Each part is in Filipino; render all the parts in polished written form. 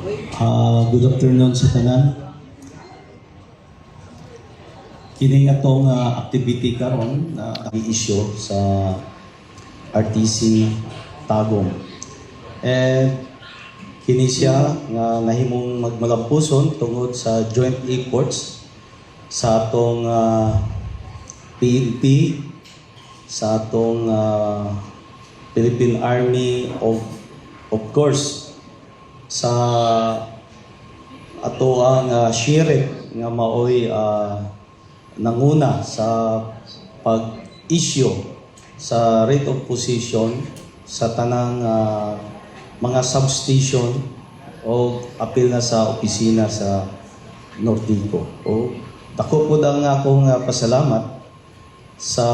Good afternoon sa tanan. Kini atong activity karon na i-issue sa RTC Tagum. And kini siya nga nahimong magmalampuson tungod sa joint efforts sa atong PNP, sa atong Philippine Army, of course sa ato ang sheriff nga maoy nanguna sa pag-issue sa rate of position sa tanang mga substation o apil na sa opisina sa Nordico. O dako po ang akong pasalamat sa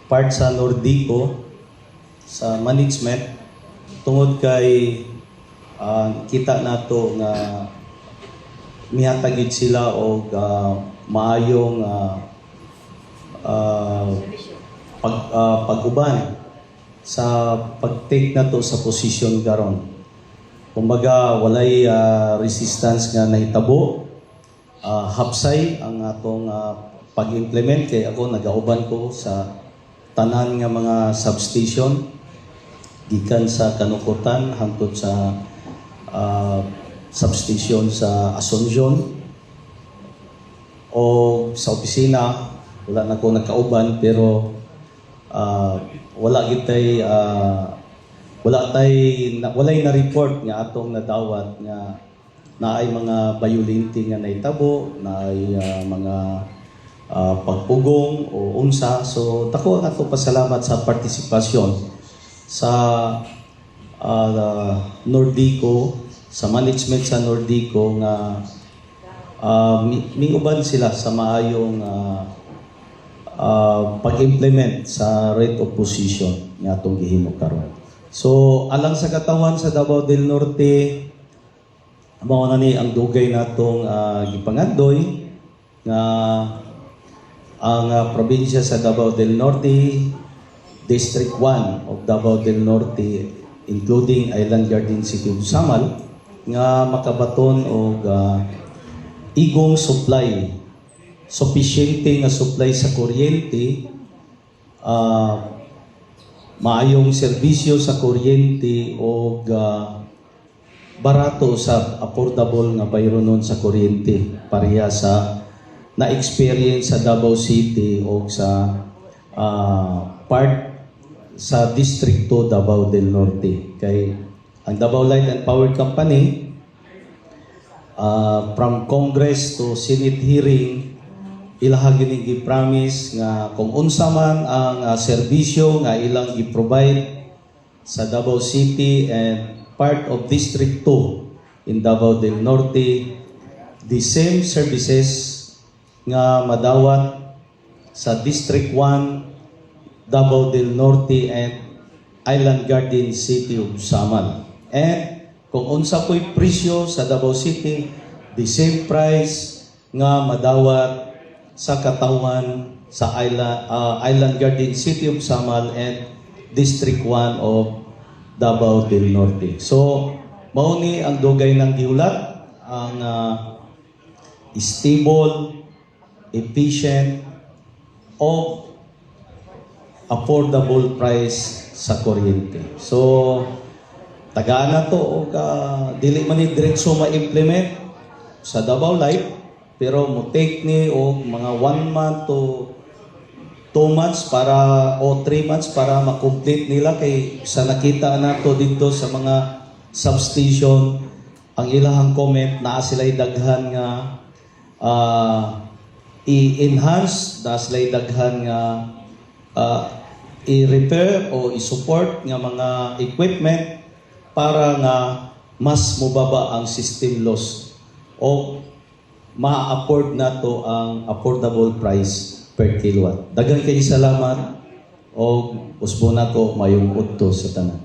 part sa Nordico, sa management, tungod kay kita nato nga mihatagid sila og maayong pag-uban sa pag-take nato sa posisyon karon. Kumbaga walay resistance nga nahitabo, hapsay ang atong pag-implement kay ako nagauban ko sa tanan nga mga substation gikan sa Kanukutan hangtod sa substation sa Asuncion o sa opisina. Wala na ko nagkauban pero walay na report nga atong nadawat nga naay mga violente nga nahitabo, naay mga pagpugong o unsa. So dako ang ato pasalamat sa partisipasyon sa Nordico, sa management sa Nordico nga miuban sila sa maayong pag-implement sa rate of position nga atong gihimo karon. So alang sa katawan sa Davao del Norte, mao na ni ang dugay natong gipangandoy nga ang probinsya sa Davao del Norte, District 1 of Davao del Norte, including Island Garden City of Samal, nga makabaton og igong supply, sufficiente nga supply sa kuryente, maayong serbisyo sa kuryente og barato sa affordable nga bayronon sa kuryente pareha sa na-experience sa Davao City o sa part sa District 2 Davao del Norte. Kay ang Davao Light and Power Company, from Congress to Senate hearing, ilang gi-promise nga kung unsa man ang serbisyo nga ilang gi-provide sa Davao City and part of District 2 in Davao del Norte, the same services nga madawat sa District 1 Davao del Norte and Island Garden City of Samal. And kung unsa ko'y presyo sa Davao City, the same price nga madawat sa katawan sa Island Garden City of Samal and District 1 of Davao del Norte. So, mao ni ang dugay ng giulat, ang stable, efficient, o affordable price sa kuryente. So, tagaan na to o dili man ni diretso ma-implement sa Davao Light, pero mo take ni o mga 1 month to 2 months para o 3 months para ma-complete nila. Kay sa nakita nato dito sa mga substation, ang ilahang comment na sila'y daghan nga i-enhance, na sila'y daghan nga i-repair o i-support nga mga equipment para nga mas mubaba ang system loss o ma-afford na to ang affordable price per kilowatt. Daghang kayo salamat o usbo na ko mayong udto sa tanan.